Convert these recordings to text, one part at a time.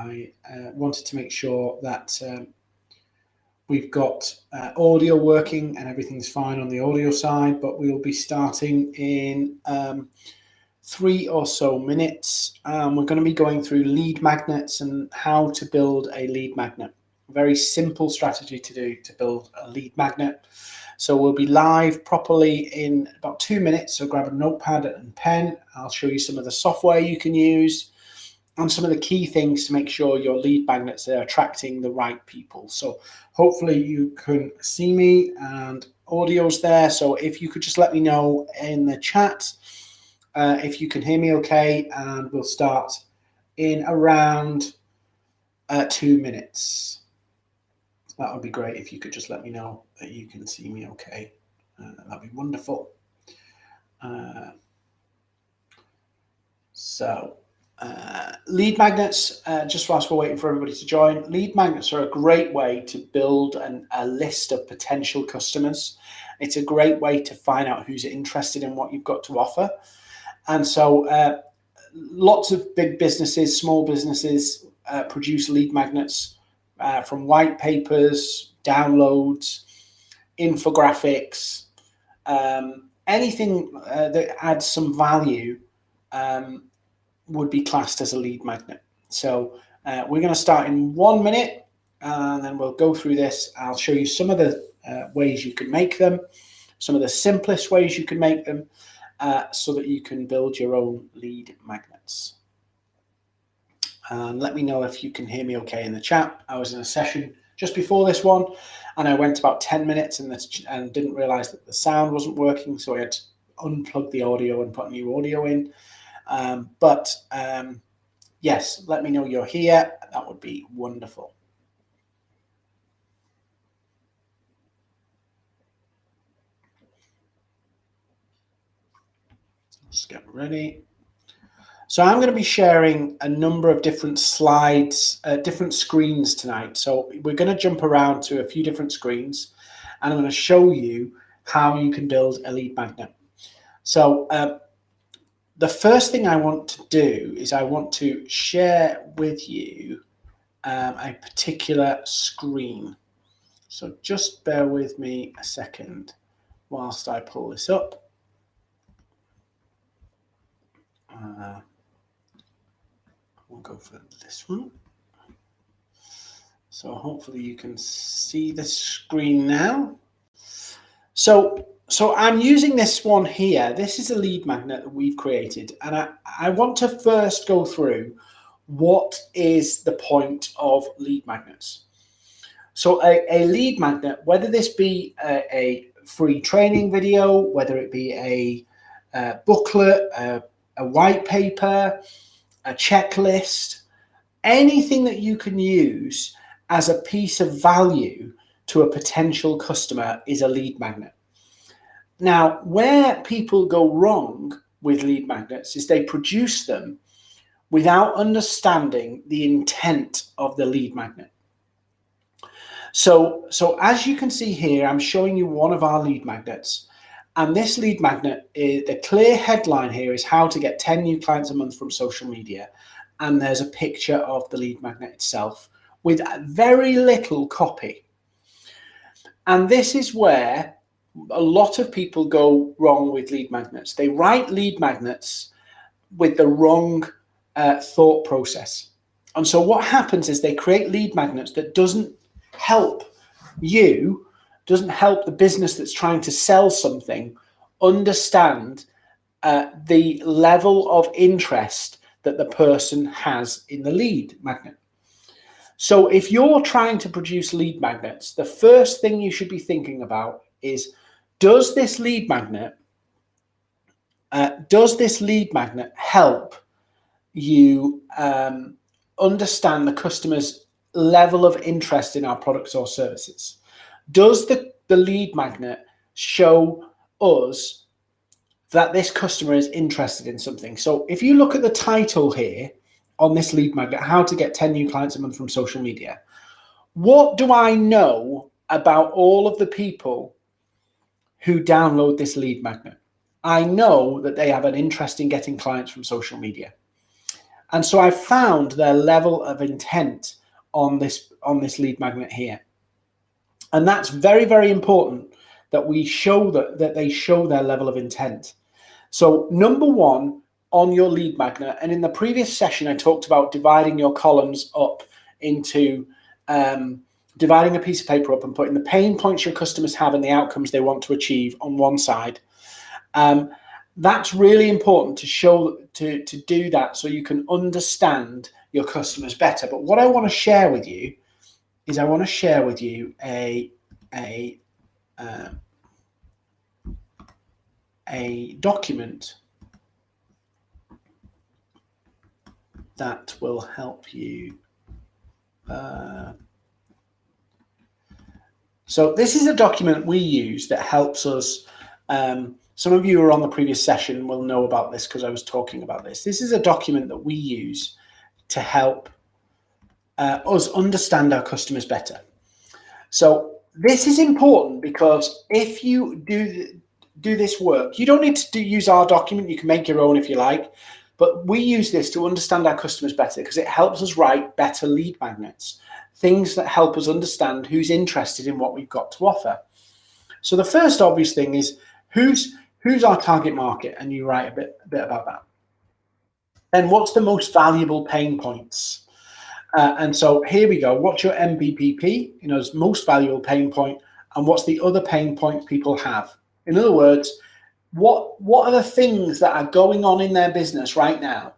I wanted to make sure that we've got audio working and everything's fine on the audio side, but we'll be starting in 3 or so minutes. We're going to be going through lead magnets and how to build a lead magnet. A very simple strategy to do to build a lead magnet. So we'll be live properly in about 2 minutes. So grab a notepad and pen. I'll show you some of the software you can use and some of the key things to make sure your lead magnets are attracting the right people. So hopefully you can see me and audio's there. So if you could just let me know in the chat if you can hear me okay, and we'll start in around 2 minutes. That would be great if you could just let me know that you can see me okay. That'd be wonderful. Lead magnets, just whilst we're waiting for everybody to join, lead magnets are a great way to build a list of potential customers. It's a great way to find out who's interested in what you've got to offer. And so lots of big businesses, small businesses produce lead magnets from white papers, downloads, infographics, anything that adds some value would be classed as a lead magnet. So we're going to start in 1 minute and then we'll go through this. I'll show you some of the ways you can make them, some of the simplest ways you can make them so that you can build your own lead magnets. And let me know if you can hear me okay in the chat. I was in a session just before this one and I went about 10 minutes and didn't realize that the sound wasn't working. So I had to unplug the audio and put new audio in. Yes, let me know you're here. That would be wonderful. Let's get ready. So I'm going to be sharing a number of different slides, different screens tonight. So we're going to jump around to a few different screens and I'm going to show you how you can build a lead magnet. So the first thing I want to do is I want to share with you a particular screen. So just bear with me a second whilst I pull this up. We'll go for this one. So hopefully you can see the screen now. So I'm using this one here. This is a lead magnet that we've created. And I want to first go through what is the point of lead magnets. So a lead magnet, whether this be a free training video, whether it be a booklet, a white paper, a checklist, anything that you can use as a piece of value to a potential customer is a lead magnet. Now, where people go wrong with lead magnets is they produce them without understanding the intent of the lead magnet. So as you can see here, I'm showing you one of our lead magnets. And this lead magnet, the clear headline here is how to get 10 new clients a month from social media. And there's a picture of the lead magnet itself with very little copy. And this is where a lot of people go wrong with lead magnets. They write lead magnets with the wrong thought process. And so what happens is they create lead magnets that doesn't help you, doesn't help the business that's trying to sell something understand the level of interest that the person has in the lead magnet. So if you're trying to produce lead magnets, the first thing you should be thinking about is, does this lead magnet help you understand the customer's level of interest in our products or services? Does the lead magnet show us that this customer is interested in something? So if you look at the title here on this lead magnet, how to get 10 new clients a month from social media, what do I know about all of the people who download this lead magnet? I know that they have an interest in getting clients from social media. And so I found their level of intent on this lead magnet here. And that's very, very important that we show that they show their level of intent. So number one on your lead magnet, and in the previous session, I talked about dividing your columns up into dividing a piece of paper up and putting the pain points your customers have and the outcomes they want to achieve on one side. That's really important to show, to do that so you can understand your customers better. But what I want to share with you is I want to share with you a document that will help you. So this is a document we use that helps us. Some of you who are on the previous session will know about this because I was talking about this. This is a document that we use to help us understand our customers better. So this is important because if you do this work, you don't need to use our document. You can make your own if you like, but we use this to understand our customers better because it helps us write better lead magnets, things that help us understand who's interested in what we've got to offer. So the first obvious thing is who's our target market, and you write a bit about that. Then what's the most valuable pain points? And so here we go. What's your MVPP, most valuable pain point, and what's the other pain points people have? In other words, what are the things that are going on in their business right now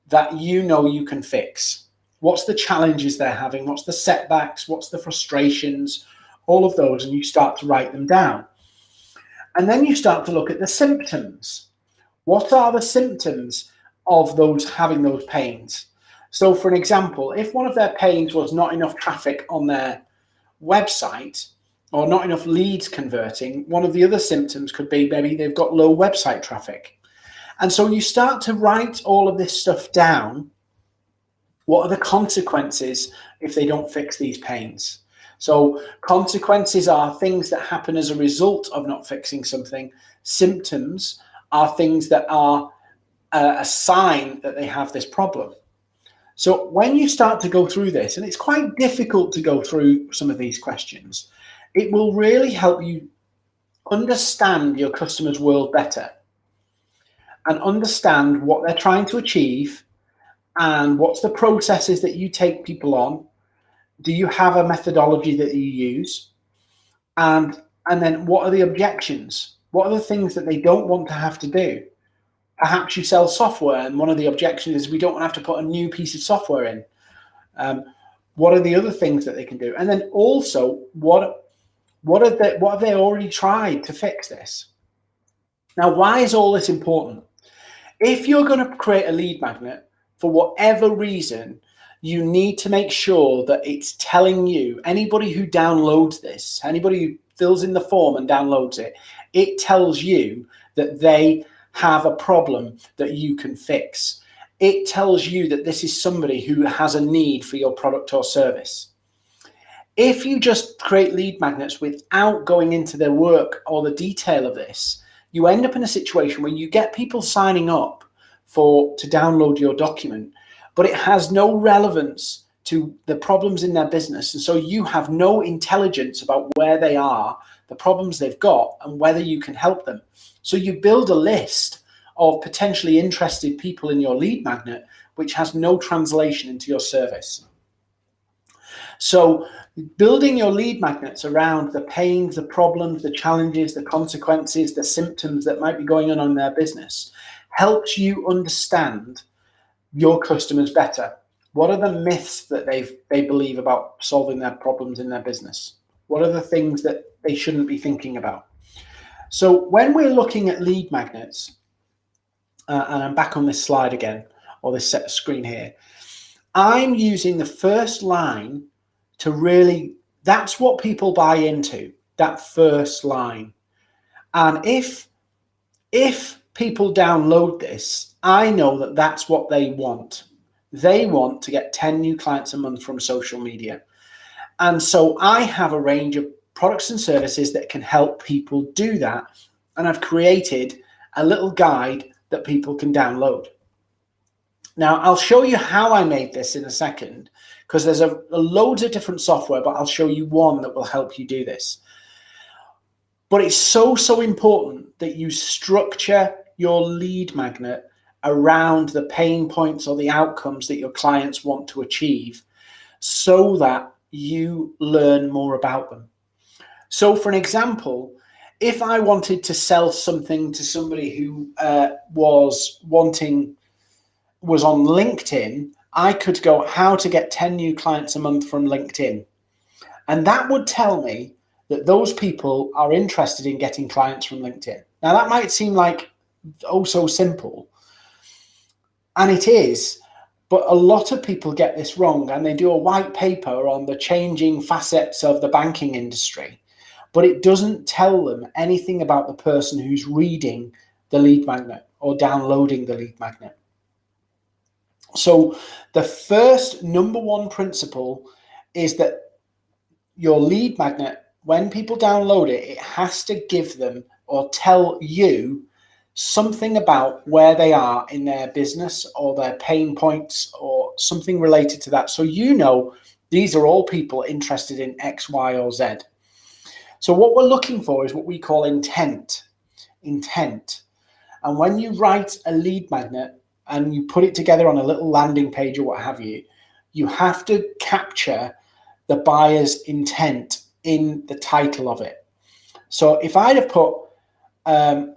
that you can fix? What's the challenges they're having? What's the setbacks? What's the frustrations? All of those, and you start to write them down. And then you start to look at the symptoms. What are the symptoms of those having those pains? So for an example, if one of their pains was not enough traffic on their website or not enough leads converting, one of the other symptoms could be maybe they've got low website traffic. And so you start to write all of this stuff down. What are the consequences if they don't fix these pains? So consequences are things that happen as a result of not fixing something. Symptoms are things that are a sign that they have this problem. So when you start to go through this, and it's quite difficult to go through some of these questions, it will really help you understand your customer's world better and understand what they're trying to achieve and what's the processes that you take people on. Do you have a methodology that you use? And then what are the objections? What are the things that they don't want to have to do? Perhaps you sell software, and one of the objections is we don't have to put a new piece of software in. What are the other things that they can do? And then also, what have they already tried to fix this? Now, why is all this important? If you're going to create a lead magnet, for whatever reason, you need to make sure that it's telling you, anybody who downloads this, anybody who fills in the form and downloads it, it tells you that they have a problem that you can fix. It tells you that this is somebody who has a need for your product or service. If you just create lead magnets without going into their work or the detail of this, you end up in a situation where you get people signing up to download your document, but it has no relevance to the problems in their business. And so you have no intelligence about where they are, the problems they've got, and whether you can help them. So you build a list of potentially interested people in your lead magnet, which has no translation into your service. So building your lead magnets around the pains, the problems, the challenges, the consequences, the symptoms that might be going on in their business helps you understand your customers better. What are the myths that they believe about solving their problems in their business? What are the things that they shouldn't be thinking about? So when we're looking at lead magnets, and I'm back on this slide again, or this set of screen here, I'm using the first line to really, that's what people buy into, that first line. And if people download this, I know that that's what they want. They want to get 10 new clients a month from social media. And so I have a range of products and services that can help people do that. And I've created a little guide that people can download. Now, I'll show you how I made this in a second, because there's a loads of different software, but I'll show you one that will help you do this. But it's so important that you structure your lead magnet around the pain points or the outcomes that your clients want to achieve, so that you learn more about them. So for an example, if I wanted to sell something to somebody who was on LinkedIn, I could go, how to get 10 new clients a month from LinkedIn. And that would tell me that those people are interested in getting clients from LinkedIn. Now, that might seem like, oh, so simple. And it is, but a lot of people get this wrong, and they do a white paper on the changing facets of the banking industry, but it doesn't tell them anything about the person who's reading the lead magnet or downloading the lead magnet. So the first number one principle is that your lead magnet, when people download it, it has to give them or tell you something about where they are in their business or their pain points or something related to that. So you know these are all people interested in X, Y, or Z. So what we're looking for is what we call intent. Intent. And when you write a lead magnet and you put it together on a little landing page or what have you, you have to capture the buyer's intent in the title of it. So if I'd have put at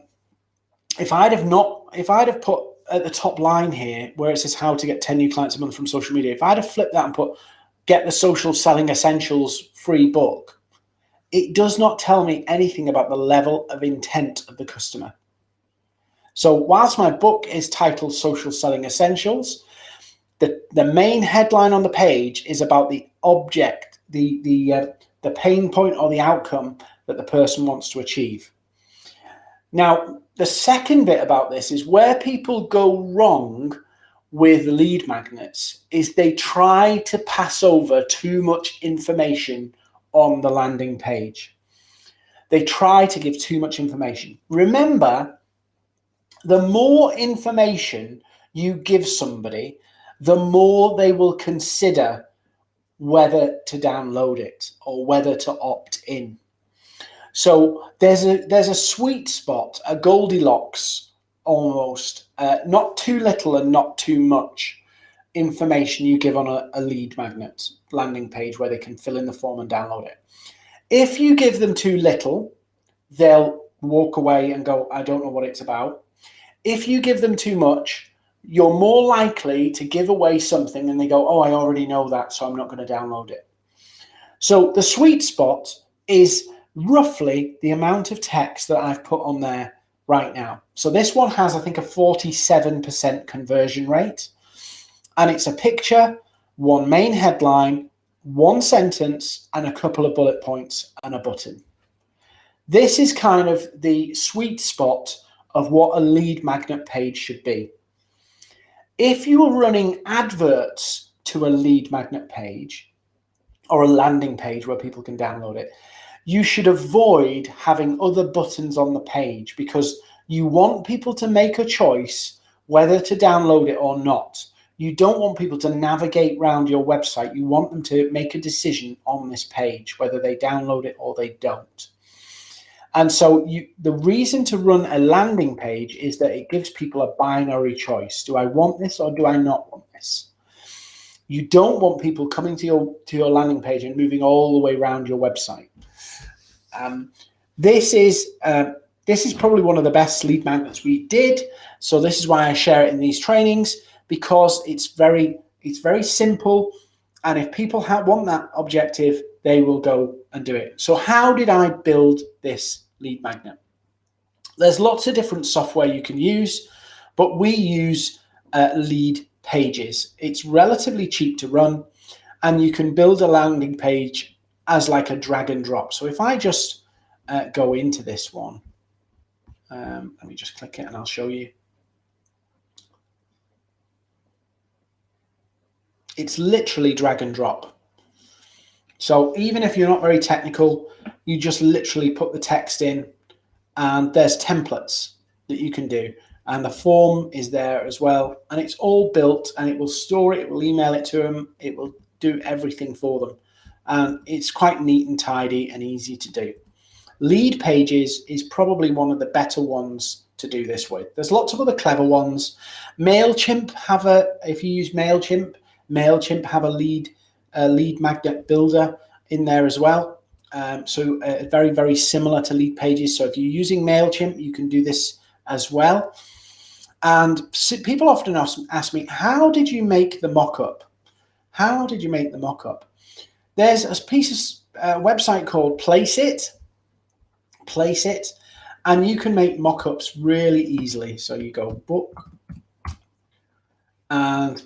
the top line here where it says how to get 10 new clients a month from social media, if I'd have flipped that and put get the social selling essentials free book, it does not tell me anything about the level of intent of the customer. So whilst my book is titled Social Selling Essentials, the main headline on the page is about the object, the pain point or the outcome that the person wants to achieve. Now, the second bit about this is where people go wrong with lead magnets is they try to pass over too much information on the landing page. They try to give too much information. Remember, the more information you give somebody, the more they will consider whether to download it or whether to opt in. So there's a sweet spot, a Goldilocks almost, not too little and not too much information you give on a lead magnet landing page where they can fill in the form and download it. If you give them too little, they'll walk away and go, I don't know what it's about. If you give them too much, you're more likely to give away something and they go, oh, I already know that, so I'm not going to download it. So the sweet spot is roughly the amount of text that I've put on there right now. So this one has, I think, a 47% conversion rate. And it's a picture, one main headline, one sentence, and a couple of bullet points and a button. This is kind of the sweet spot of what a lead magnet page should be. If you are running adverts to a lead magnet page or a landing page where people can download it, you should avoid having other buttons on the page because you want people to make a choice whether to download it or not. You don't want people to navigate around your website. You want them to make a decision on this page, whether they download it or they don't. And so the reason to run a landing page is that it gives people a binary choice. Do I want this or do I not want this? You don't want people coming to your landing page and moving all the way around your website. This is probably one of the best lead magnets we did. So this is why I share it in these trainings, because it's very simple. And if people want that objective, they will go and do it. So how did I build this lead magnet? There's lots of different software you can use, but we use Leadpages. It's relatively cheap to run, and you can build a landing page as like a drag and drop. So if I just go into this one, let me just click it and I'll show you. It's literally drag and drop. So even if you're not very technical, you just literally put the text in, and there's templates that you can do. and the form is there as well, and it's all built, and it will store it, it will email it to them, it will do everything for them, and it's quite neat and tidy and easy to do. Leadpages is probably one of the better ones to do this with. There's lots of other clever ones. MailChimp have if you use MailChimp have a lead magnet builder in there as well. So very, very similar to Leadpages. So if you're using MailChimp, you can do this as well. And people often ask me, how did you make the mock-up? How did you make the mock-up? There's a piece of website called Placeit, and you can make mock-ups really easily. So you go book, and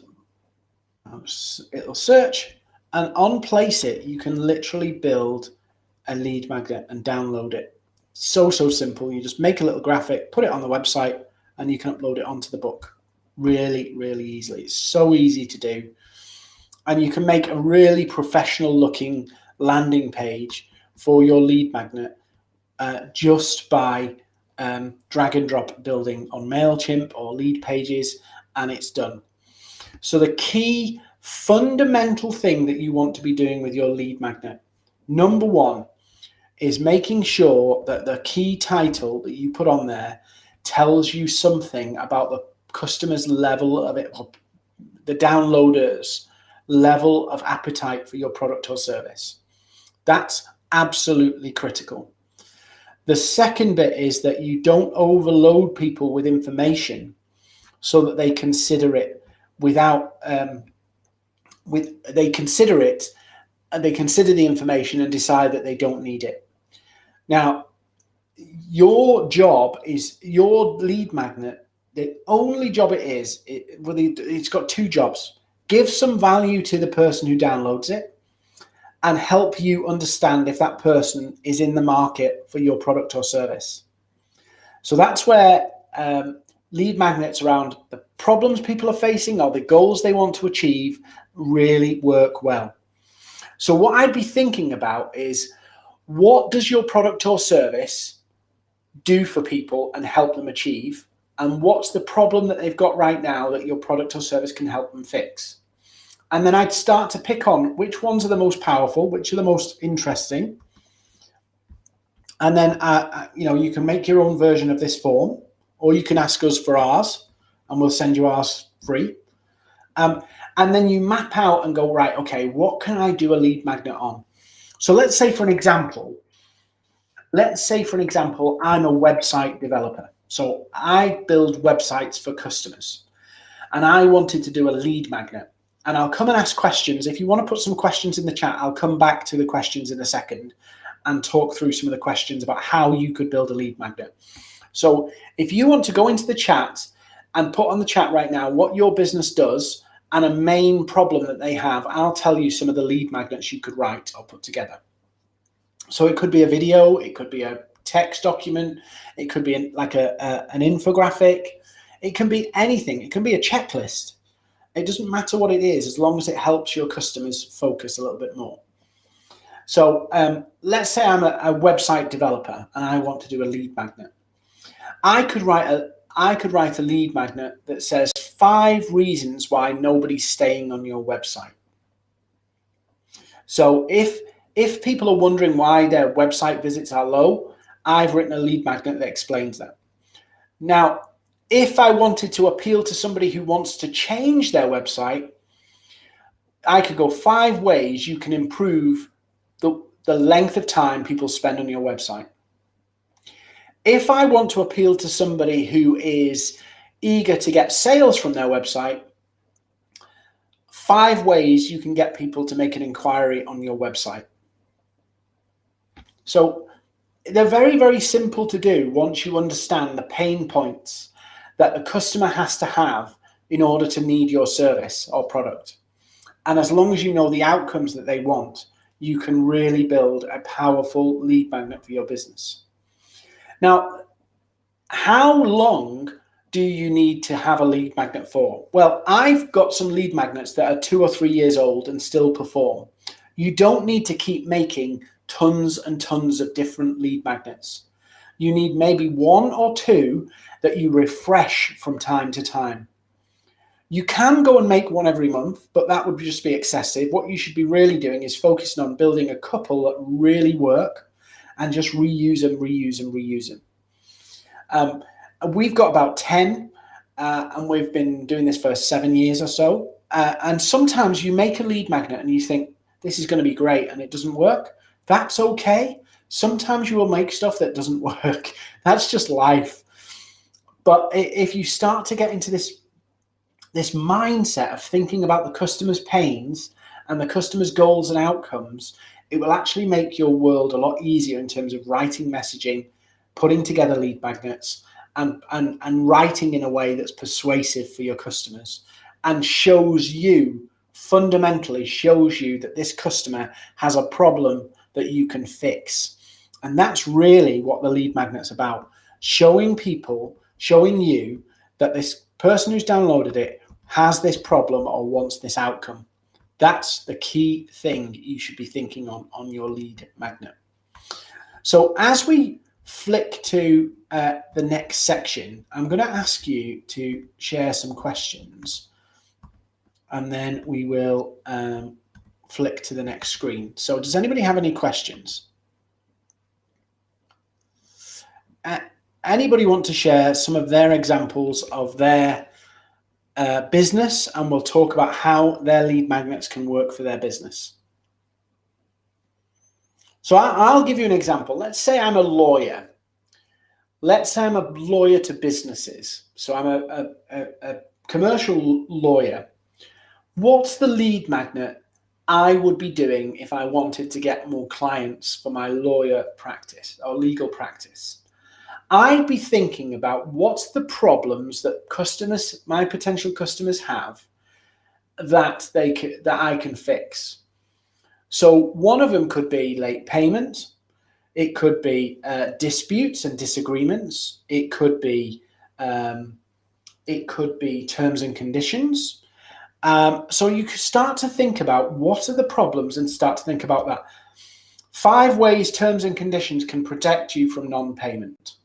it'll search, and on Placeit you can literally build a lead magnet and download it. So simple. You just make a little graphic, put it on the website, and you can upload it onto the book really, really easily. It's so easy to do, and you can make a really professional looking landing page for your lead magnet just by drag and drop building on MailChimp or Leadpages, and it's done. So the key fundamental thing that you want to be doing with your lead magnet, number one, is making sure that the key title that you put on there tells you something about the customer's level of it, the downloaders' level of appetite for your product or service. That's absolutely critical. The second bit is that you don't overload people with information so that they consider it they consider it, and they consider the information and decide that they don't need it. Now, your job is, your lead magnet, the only job it's got two jobs. Give some value to the person who downloads it, and help you understand if that person is in the market for your product or service. So that's where lead magnets around the problems people are facing or the goals they want to achieve really work well. So what I'd be thinking about is, what does your product or service do for people and help them achieve? And what's the problem that they've got right now that your product or service can help them fix? And then I'd start to pick on which ones are the most powerful, which are the most interesting. And then, you can make your own version of this form, or you can ask us for ours and we'll send you ours free. And then you map out and go, right, okay, what can I do a lead magnet on? So let's say for an example, I'm a website developer. So I build websites for customers, and I wanted to do a lead magnet. And I'll come and ask questions. If you want to put some questions in the chat, I'll come back to the questions in a second and talk through some of the questions about how you could build a lead magnet. So if you want to go into the chat and put on the chat right now what your business does and a main problem that they have, I'll tell you some of the lead magnets you could write or put together. So it could be a video, it could be a text document, it could be an infographic, it can be anything, it can be a checklist. It doesn't matter what it is, as long as it helps your customers focus a little bit more. So let's say I'm a website developer and I want to do a lead magnet. I could write a lead magnet that says 5 reasons why nobody's staying on your website. So if people are wondering why their website visits are low, I've written a lead magnet that explains that. Now, if I wanted to appeal to somebody who wants to change their website, I could go 5 ways you can improve the length of time people spend on your website. If I want to appeal to somebody who is eager to get sales from their website, 5 ways you can get people to make an inquiry on your website. So they're very, very simple to do once you understand the pain points that the customer has to have in order to need your service or product. And as long as you know the outcomes that they want, you can really build a powerful lead magnet for your business. Now, how long do you need to have a lead magnet for? Well, I've got some lead magnets that are 2 or 3 years old and still perform. You don't need to keep making tons and tons of different lead magnets. You need maybe 1 or 2 that you refresh from time to time. You can go and make one every month, but that would just be excessive. What you should be really doing is focusing on building a couple that really work and just reuse them, reuse them, reuse them. We've got about 10, and we've been doing this for 7 years or so. And sometimes you make a lead magnet and you think, this is going to be great, and it doesn't work. That's okay. Sometimes you will make stuff that doesn't work. That's just life. But if you start to get into this mindset of thinking about the customer's pains and the customer's goals and outcomes, it will actually make your world a lot easier in terms of writing messaging, putting together lead magnets, and writing in a way that's persuasive for your customers and fundamentally shows you that this customer has a problem that you can fix. And that's really what the lead magnet's about. Showing you that this person who's downloaded it has this problem or wants this outcome. That's the key thing you should be thinking on your lead magnet. So as we flick to the next section, I'm going to ask you to share some questions, and then we will flick to the next screen. So does anybody have any questions? Anybody want to share some of their examples of their business, and we'll talk about how their lead magnets can work for their business? So I'll give you an example. Let's say I'm a lawyer. Let's say I'm a lawyer to businesses. So I'm a commercial lawyer. What's the lead magnet I would be doing if I wanted to get more clients for my lawyer practice or legal practice? I'd be thinking about what's the problems that my potential customers have that I can fix. So one of them could be late payment. It could be disputes and disagreements. It could be terms and conditions. So you can start to think about what are the problems and start to think about that. 5 ways terms and conditions can protect you from non-payment.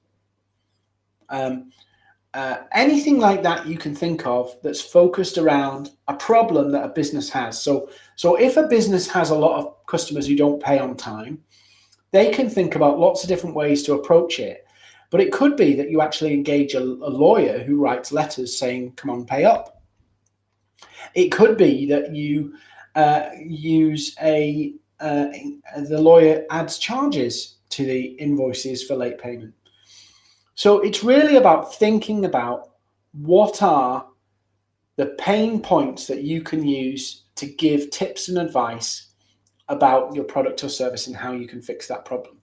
Anything like that you can think of that's focused around a problem that a business has. So if a business has a lot of customers who don't pay on time, they can think about lots of different ways to approach it. But it could be that you actually engage a lawyer who writes letters saying, come on, pay up. It could be that you use the lawyer adds charges to the invoices for late payment. So it's really about thinking about what are the pain points that you can use to give tips and advice about your product or service and how you can fix that problem.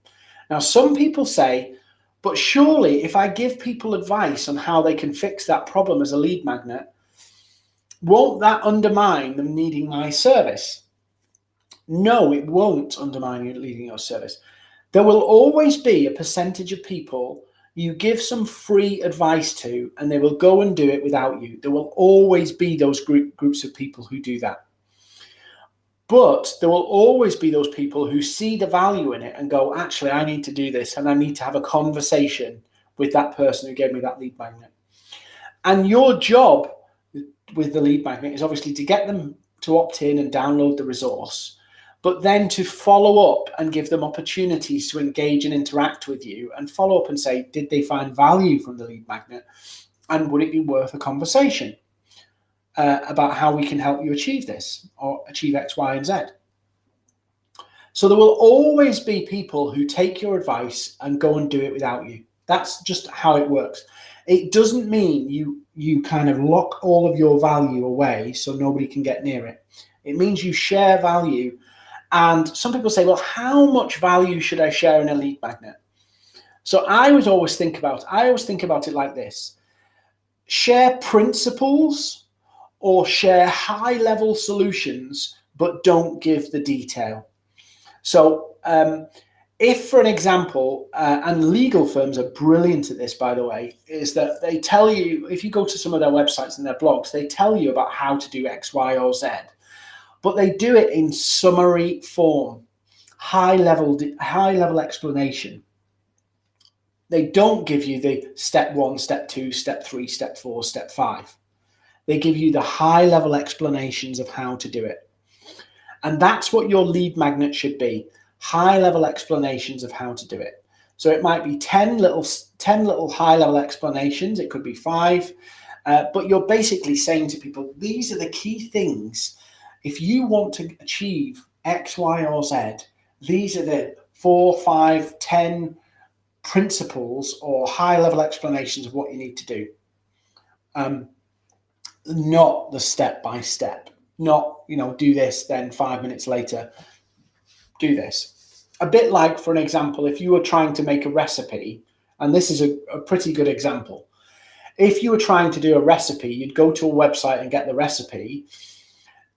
Now, some people say, but surely if I give people advice on how they can fix that problem as a lead magnet, won't that undermine them needing my service? No, it won't undermine you needing your service. There will always be a percentage of people you give some free advice to, and they will go and do it without you. There will always be those groups of people who do that. But there will always be those people who see the value in it and go, actually, I need to do this, and I need to have a conversation with that person who gave me that lead magnet. And your job with the lead magnet is obviously to get them to opt in and download the resource, but then to follow up and give them opportunities to engage and interact with you and follow up and say, did they find value from the lead magnet? And would it be worth a conversation about how we can help you achieve this or achieve X, Y, and Z? So there will always be people who take your advice and go and do it without you. That's just how it works. It doesn't mean you kind of lock all of your value away so nobody can get near it. It means you share value. And some people say, well, how much value should I share in a lead magnet? So I always think about it like this. Share principles or share high-level solutions, but don't give the detail. So if, for an example, and legal firms are brilliant at this, by the way, is that they tell you, if you go to some of their websites and their blogs, they tell you about how to do X, Y, or Z. But they do it in summary form, high level explanation. They don't give you the step 1, step 2, step 3, step 4, step 5. They give you the high-level explanations of how to do it. And that's what your lead magnet should be, high-level explanations of how to do it. So it might be 10 little high-level explanations. It could be 5. But you're basically saying to people, these are the key things. If you want to achieve X, Y, or Z, these are the 4, 5, 10 principles or high-level explanations of what you need to do. Not the step-by-step. Not, do this, then 5 minutes later, do this. A bit like, for an example, if you were trying to make a recipe, and this is a pretty good example. If you were trying to do a recipe, you'd go to a website and get the recipe.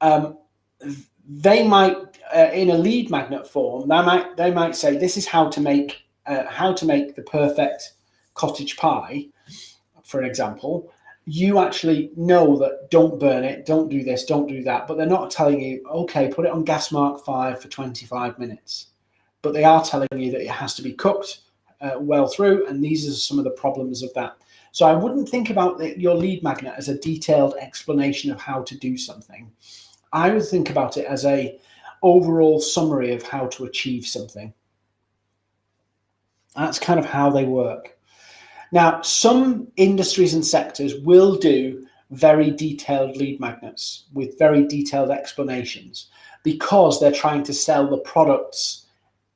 They might, in a lead magnet form, they might say, this is how to make the perfect cottage pie, for an example. You actually know that don't burn it, don't do this, don't do that, but they're not telling you, okay, put it on gas mark 5 for 25 minutes. But they are telling you that it has to be cooked well through, and these are some of the problems of that. So I wouldn't think about your lead magnet as a detailed explanation of how to do something. I would think about it as a overall summary of how to achieve something. That's kind of how they work. Now, some industries and sectors will do very detailed lead magnets with very detailed explanations because they're trying to sell the products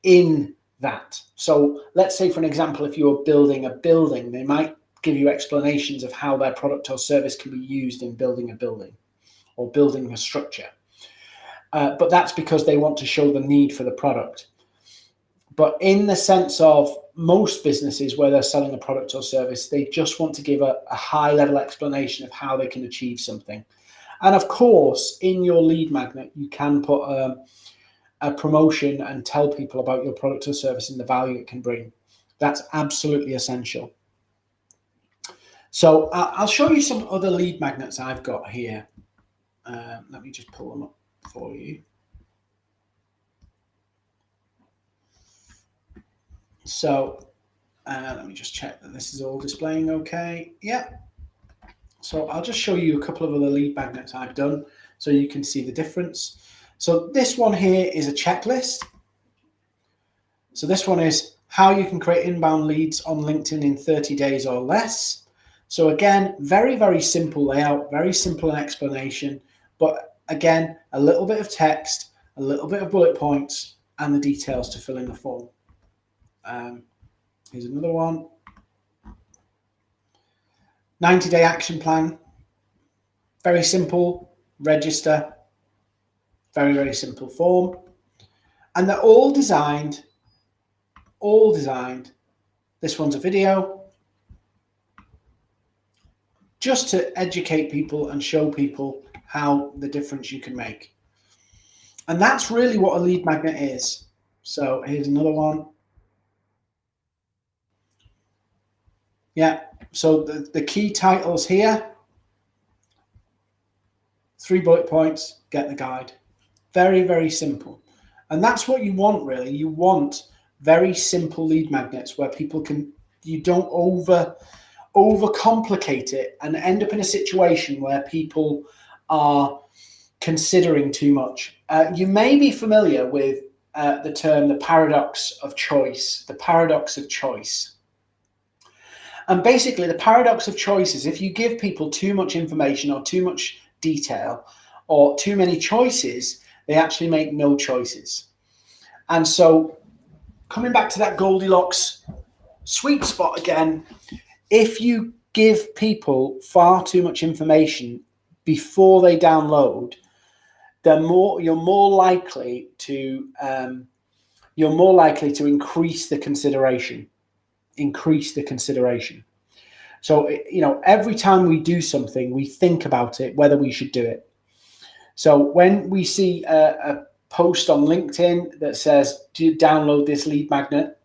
in that. So let's say, for an example, if you're building a building, they might give you explanations of how their product or service can be used in building a building or building a structure. But that's because they want to show the need for the product. But in the sense of most businesses where they're selling a product or service, they just want to give a high-level explanation of how they can achieve something. And of course, in your lead magnet, you can put a promotion and tell people about your product or service and the value it can bring. That's absolutely essential. So I'll show you some other lead magnets I've got here. Let me just pull them up for you. So let me just check that this is all displaying okay. Yeah. So I'll just show you a couple of other lead magnets I've done so you can see the difference. So this one here is a checklist. So this one is how you can create inbound leads on LinkedIn in 30 days or less. So again, very, very simple layout, very simple in explanation, but again, a little bit of text, a little bit of bullet points, and the details to fill in the form. Here's another one. 90-day action plan. Very simple. Register. Very, very simple form. And they're all designed. This one's a video. Just to educate people and show people how the difference you can make. And that's really what a lead magnet is. So here's another one. Yeah, so the key titles here, 3 bullet points, get the guide. Very, very simple. And that's what you want, really. You want very simple lead magnets where people can, you don't overcomplicate it and end up in a situation where people are considering too much. You may be familiar with the term, the paradox of choice, the paradox of choice. And basically the paradox of choice is if you give people too much information or too much detail or too many choices, they actually make no choices. And so coming back to that Goldilocks sweet spot again, if you give people far too much information before they download, you're more likely to increase the consideration. So, every time we do something, we think about it, whether we should do it. So when we see a post on LinkedIn that says, do you download this lead magnet?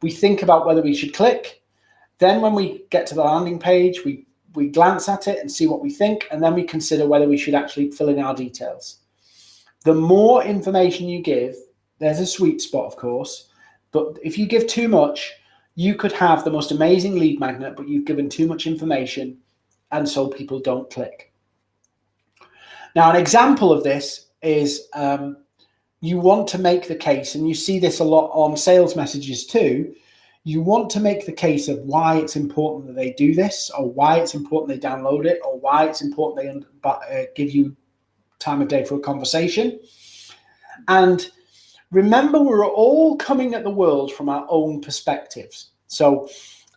We think about whether we should click. Then when we get to the landing page, we glance at it and see what we think, and then we consider whether we should actually fill in our details. The more information you give, there's a sweet spot, of course, but if you give too much, you could have the most amazing lead magnet, but you've given too much information, and so people don't click. Now, an example of this is you want to make the case, and you see this a lot on sales messages too. You want to make the case of why it's important that they do this, or why it's important they download it, or why it's important they give you time of day for a conversation. And remember, we're all coming at the world from our own perspectives. So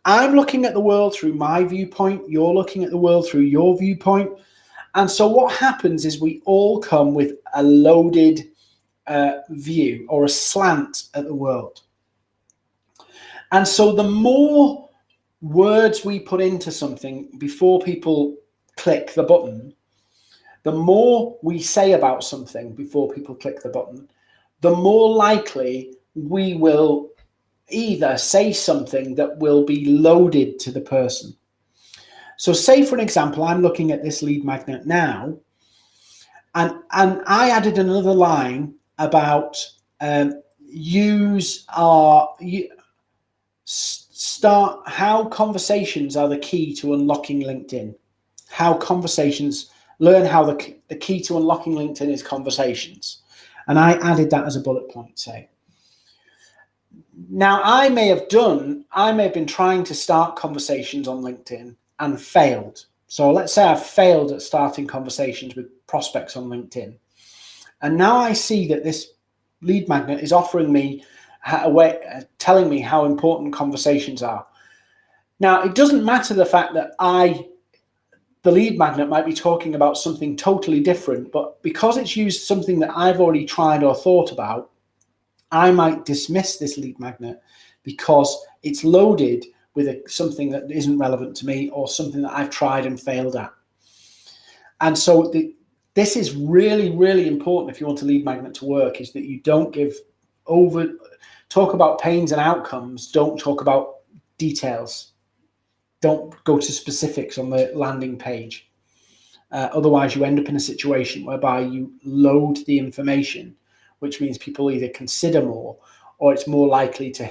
I'm looking at the world through my viewpoint. You're looking at the world through your viewpoint. And so what happens is we all come with a loaded view or a slant at the world. And so the more words we put into something before people click the button, the more we say about something before people click the button, the more likely we will either say something that will be loaded to the person. So say, for an example, I'm looking at this lead magnet now, and I added another line about how conversations are the key to unlocking LinkedIn. Learn how the key to unlocking LinkedIn is conversations. And I added that as a bullet point, say. Now, I may have been trying to start conversations on LinkedIn and failed. So let's say I've failed at starting conversations with prospects on LinkedIn. And now I see that this lead magnet is offering me telling me how important conversations are. Now, it doesn't matter the fact that the lead magnet might be talking about something totally different, but because it's used something that I've already tried or thought about, I might dismiss this lead magnet because it's loaded with something that isn't relevant to me or something that I've tried and failed at. And so this is really, really important if you want a lead magnet to work, is that you don't talk about pains and outcomes, don't talk about details. Don't go to specifics on the landing page. Otherwise, you end up in a situation whereby you load the information, which means people either consider more, or it's more likely to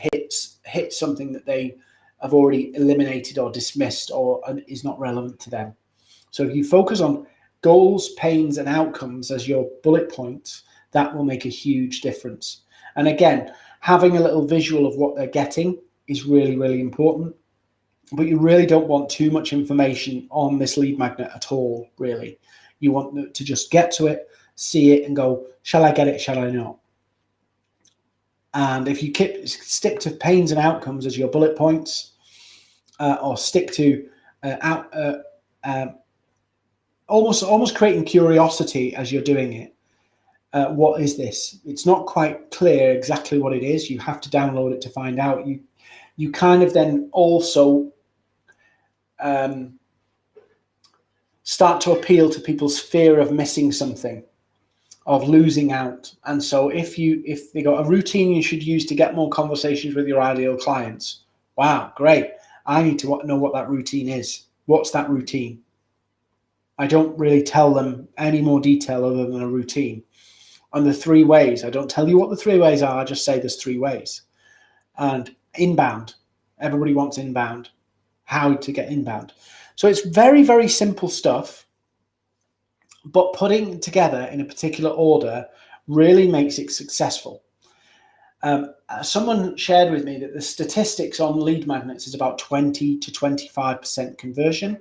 hit something that they have already eliminated or dismissed or is not relevant to them. So if you focus on goals, pains, and outcomes as your bullet points, that will make a huge difference. And again, having a little visual of what they're getting is really, really important. But you really don't want too much information on this lead magnet at all, really. You want to just get to it, see it, and go, shall I get it, shall I not? And if you stick to pains and outcomes as your bullet points, or stick to almost creating curiosity as you're doing it. What is this? It's not quite clear exactly what it is. You have to download it to find out. You kind of then also start to appeal to people's fear of missing something, of losing out. And so if they got a routine you should use to get more conversations with your ideal clients, wow, great. I need to know what that routine is. What's that routine? I don't really tell them any more detail other than a routine. And the 3 ways, I don't tell you what the 3 ways are, I just say there's 3 ways. And inbound, everybody wants inbound. How to get inbound. So it's very, very simple stuff, but putting it together in a particular order really makes it successful. Someone shared with me that the statistics on lead magnets is about 20 to 25% conversion.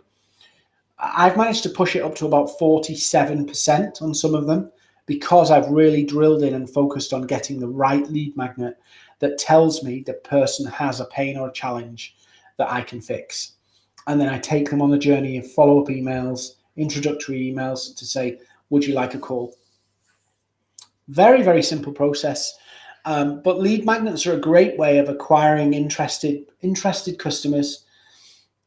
I've managed to push it up to about 47% on some of them because I've really drilled in and focused on getting the right lead magnet that tells me the person has a pain or a challenge that I can fix. And then I take them on the journey of follow-up emails, introductory emails to say, would you like a call? Very, very simple process. But lead magnets are a great way of acquiring interested customers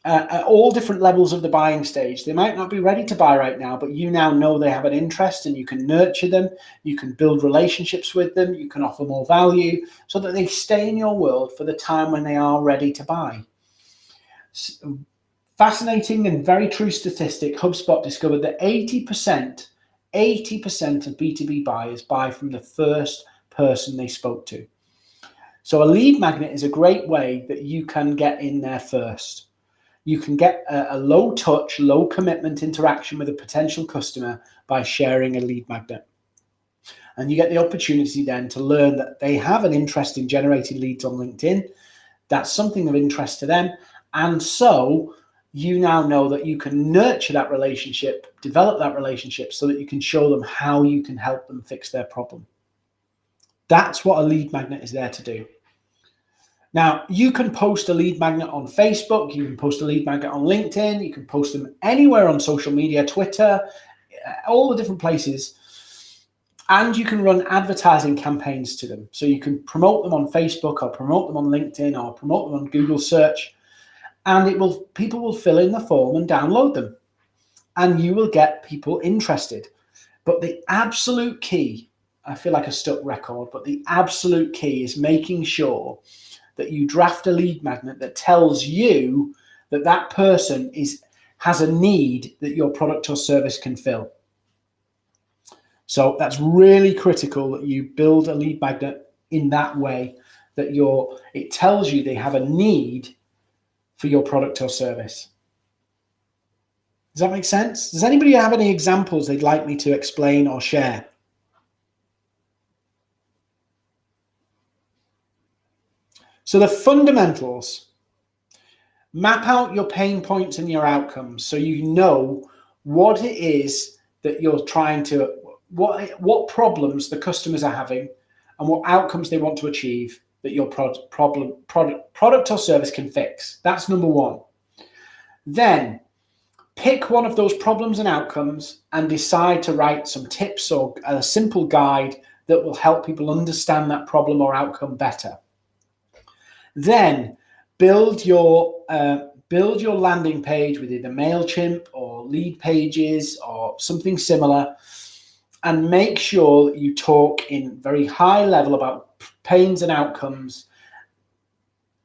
at all different levels of the buying stage. They might not be ready to buy right now, but you now know they have an interest and you can nurture them. You can build relationships with them. You can offer more value so that they stay in your world for the time when they are ready to buy. Fascinating and very true statistic, HubSpot discovered that 80% of B2B buyers buy from the first person they spoke to. So a lead magnet is a great way that you can get in there first. You can get a low touch, low commitment interaction with a potential customer by sharing a lead magnet. And you get the opportunity then to learn that they have an interest in generating leads on LinkedIn. That's something of interest to them. And so you now know that you can nurture that relationship, develop that relationship so that you can show them how you can help them fix their problem. That's what a lead magnet is there to do. Now, you can post a lead magnet on Facebook, you can post a lead magnet on LinkedIn, you can post them anywhere on social media, Twitter, all the different places. And you can run advertising campaigns to them. So you can promote them on Facebook or promote them on LinkedIn or promote them on Google search. And people will fill in the form and download them. And you will get people interested. But the absolute key, I feel like a stuck record, but the absolute key is making sure that you draft a lead magnet that tells you that that person has a need that your product or service can fill. So that's really critical that you build a lead magnet in that way, that it tells you they have a need for your product or service. Does that make sense? Does anybody have any examples they'd like me to explain or share? So the fundamentals: map out your pain points and your outcomes so you know what it is that you're trying to, what problems the customers are having and what outcomes they want to achieve that your product or service can fix. That's number one. Then pick one of those problems and outcomes and decide to write some tips or a simple guide that will help people understand that problem or outcome better. Then build your landing page with either MailChimp or Leadpages or something similar, and make sure that you talk in very high level about pains and outcomes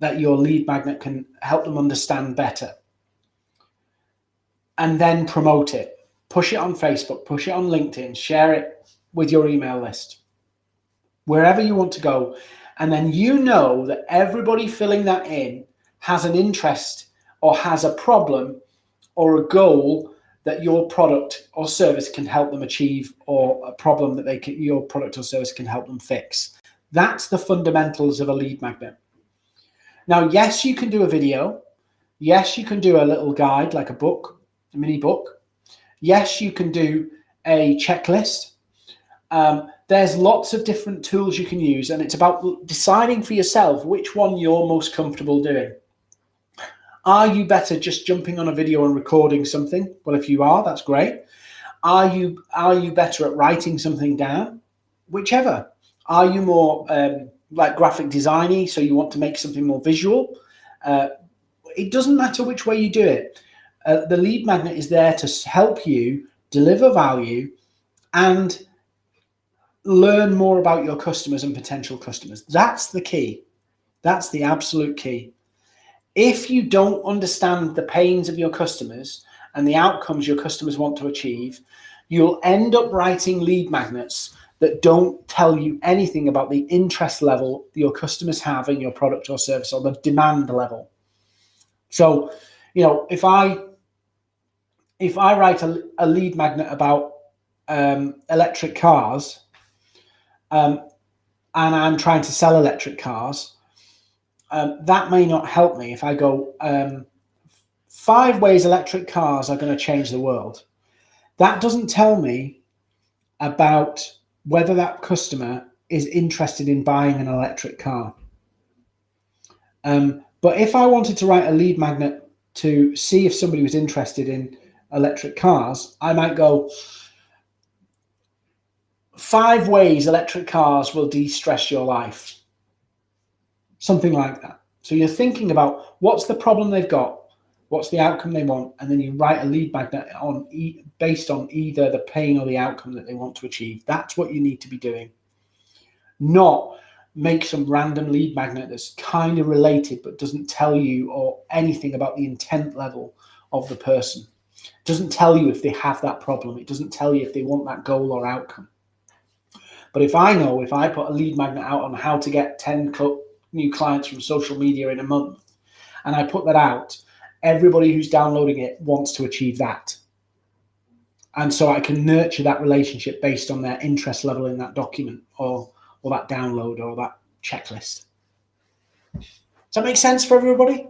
that your lead magnet can help them understand better. And then promote it. Push it on Facebook, push it on LinkedIn, share it with your email list, wherever you want to go. And then you know that everybody filling that in has an interest or has a problem or a goal that your product or service can help them achieve, or a problem that your product or service can help them fix. That's the fundamentals of a lead magnet. Now, yes, you can do a video. Yes, you can do a little guide like a book, a mini book. Yes, you can do a checklist. There's lots of different tools you can use, and it's about deciding for yourself which one you're most comfortable doing. Are you better just jumping on a video and recording something? Well, if you are, that's great. Are you better at writing something down? Whichever. Are you more like graphic designy, so you want to make something more visual? It doesn't matter which way you do it. The lead magnet is there to help you deliver value and learn more about your customers and potential customers. That's the key. That's the absolute key. If you don't understand the pains of your customers and the outcomes your customers want to achieve, you'll end up writing lead magnets that don't tell you anything about the interest level your customers have in your product or service, or the demand level. So, if I write a lead magnet about electric cars, and I'm trying to sell electric cars, that may not help me if I go 5 ways electric cars are going to change the world. That doesn't tell me about whether that customer is interested in buying an electric car. But if I wanted to write a lead magnet to see if somebody was interested in electric cars, I might go 5 ways electric cars will de-stress your life. Something like that. So you're thinking about what's the problem they've got, what's the outcome they want, and then you write a lead magnet based on either the pain or the outcome that they want to achieve. That's what you need to be doing. Not make some random lead magnet that's kind of related but doesn't tell you or anything about the intent level of the person. It doesn't tell you if they have that problem. It doesn't tell you if they want that goal or outcome. But if I put a lead magnet out on how to get 10 new clients from social media in a month, and I put that out, everybody who's downloading it wants to achieve that. And so I can nurture that relationship based on their interest level in that document or that download or that checklist. Does that make sense for everybody?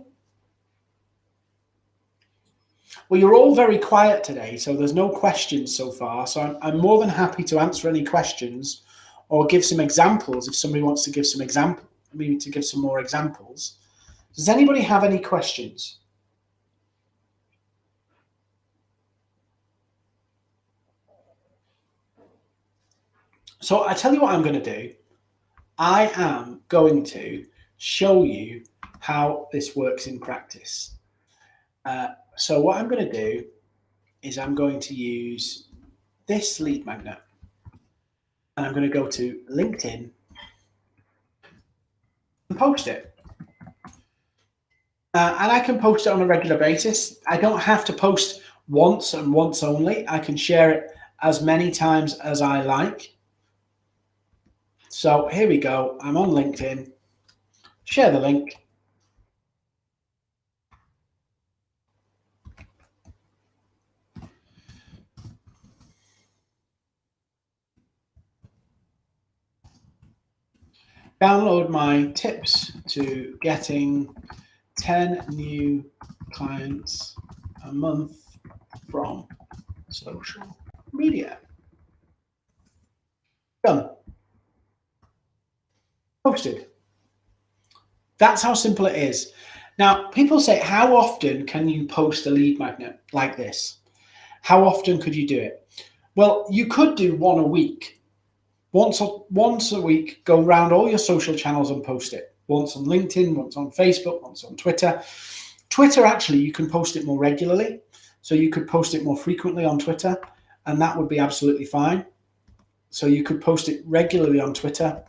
Well, you're all very quiet today, so there's no questions so far. So I'm more than happy to answer any questions or give some examples if somebody wants to give some to give some more examples. Does anybody have any questions? So I tell you what I'm going to do. I am going to show you how this works in practice. So what I'm going to do is I'm going to use this lead magnet, and I'm going to go to LinkedIn and post it. And I can post it on a regular basis. I don't have to post once and once only. I can share it as many times as I like. So here we go. I'm on LinkedIn. Share the link. Download my tips to getting 10 new clients a month from social media. Done. Posted. That's how simple it is. Now, people say, how often can you post a lead magnet like this? How often could you do it? Well, you could do one a week. Once a week, go around all your social channels and post it. Once on LinkedIn, once on Facebook, once on Twitter. Twitter, actually, you can post it more regularly. So you could post it more frequently on Twitter, and that would be absolutely fine. So you could post it regularly on Twitter,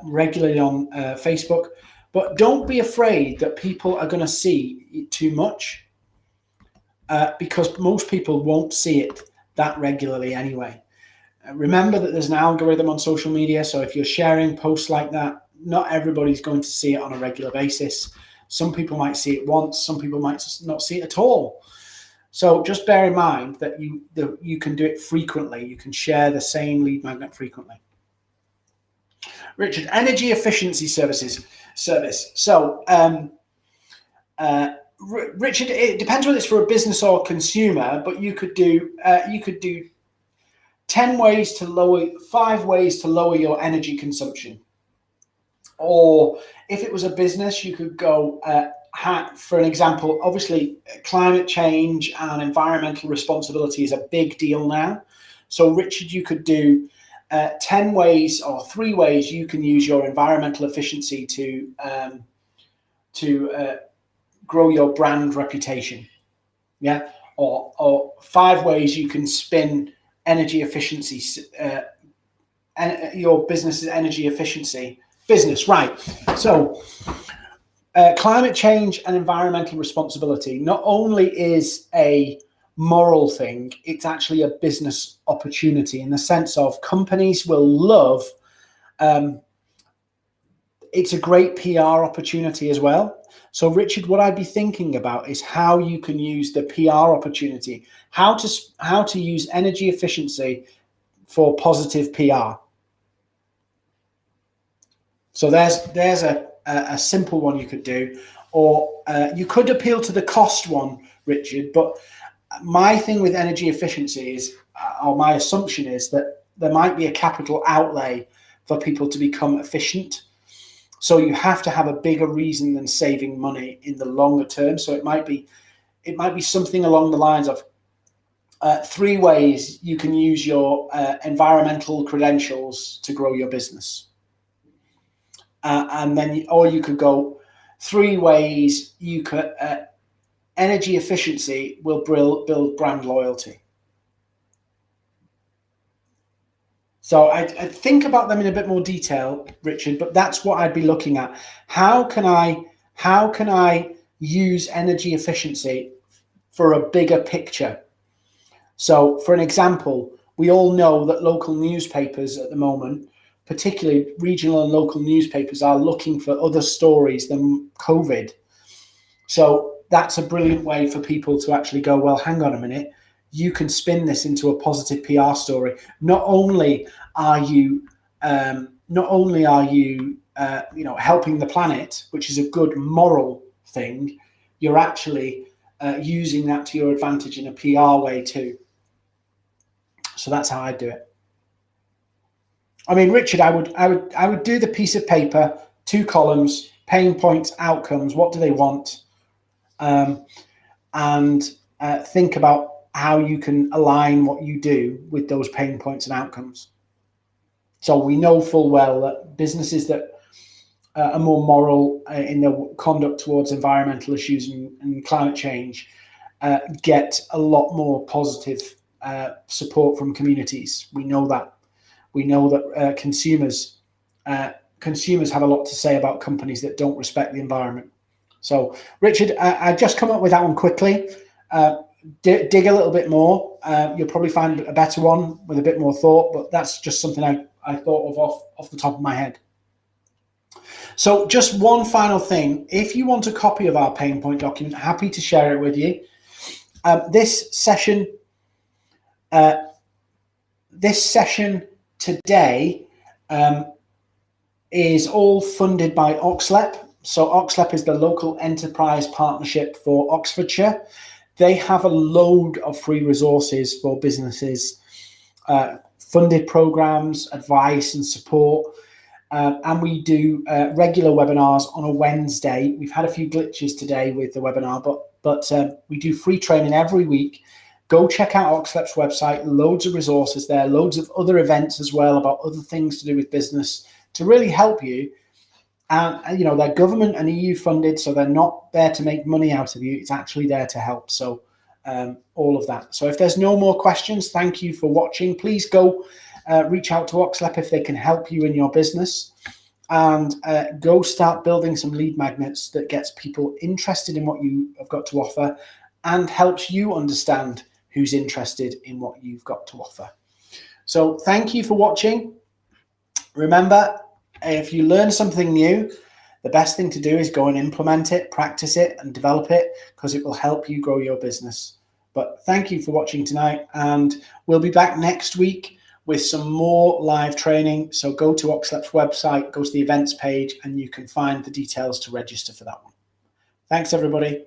regularly on Facebook. But don't be afraid that people are going to see it too much, because most people won't see it that regularly anyway. Remember that there's an algorithm on social media, so if you're sharing posts like that, not everybody's going to see it on a regular basis. Some people might see it once, some people might not see it at all. So just bear in mind that you can do it frequently. You can share the same lead magnet frequently. Richard, energy efficiency service. So Richard, it depends whether it's for a business or consumer, but you could do 5 ways to lower your energy consumption. Or if it was a business, you could go, for an example, obviously climate change and environmental responsibility is a big deal now. So Richard, you could do 10 ways or 3 ways you can use your environmental efficiency to grow your brand reputation. Yeah. Or 5 ways you can spin energy efficiency, your business's energy efficiency business, right? So climate change and environmental responsibility not only is a moral thing, it's actually a business opportunity in the sense of companies will love, it's a great PR opportunity as well. So Richard, what I'd be thinking about is how you can use the PR opportunity, how to use energy efficiency for positive PR. So there's a simple one you could do, or you could appeal to the cost one, Richard. But my thing with energy efficiency is, or my assumption is that there might be a capital outlay for people to become efficient. So you have to have a bigger reason than saving money in the longer term. So it might be something along the lines of 3 ways you can use your environmental credentials to grow your business. And then, or you could go 3 ways you could, energy efficiency will build brand loyalty. So I think about them in a bit more detail, Richard, but that's what I'd be looking at. How can I use energy efficiency for a bigger picture? So for an example, we all know that local newspapers at the moment particularly regional and local newspapers, are looking for other stories than COVID. So that's a brilliant way for people to actually go, well, hang on a minute, you can spin this into a positive PR story. Not only are you helping the planet, which is a good moral thing, you're actually using that to your advantage in a PR way too. So that's how I do it. I mean, Richard, I would do the piece of paper, 2 columns, pain points, outcomes. What do they want? And think about how you can align what you do with those pain points and outcomes. So we know full well that businesses that are more moral in their conduct towards environmental issues and climate change get a lot more positive support from communities. We know that. We know that consumers have a lot to say about companies that don't respect the environment. So, Richard, I just come up with that one quickly. Dig a little bit more. You'll probably find a better one with a bit more thought, but that's just something I thought of off the top of my head. So just one final thing. If you want a copy of our pain point document, happy to share it with you. This session today is all funded by OxLEP. So OxLEP is the local enterprise partnership for Oxfordshire. They have a load of free resources for businesses, funded programs, advice and support. And we do regular webinars on a Wednesday. We've had a few glitches today with the webinar, but we do free training every week. Go check out OxLEP's website, loads of resources there, loads of other events as well about other things to do with business to really help you. And they're government and EU funded, so they're not there to make money out of you. It's actually there to help. So all of that. So if there's no more questions, thank you for watching. Please go reach out to OxLEP if they can help you in your business, and go start building some lead magnets that gets people interested in what you have got to offer and helps you understand who's interested in what you've got to offer. So thank you for watching. Remember, if you learn something new, the best thing to do is go and implement it, practice it and develop it, because it will help you grow your business. But thank you for watching tonight, and we'll be back next week with some more live training. So go to OxLEP's website, go to the events page, and you can find the details to register for that one. Thanks, everybody.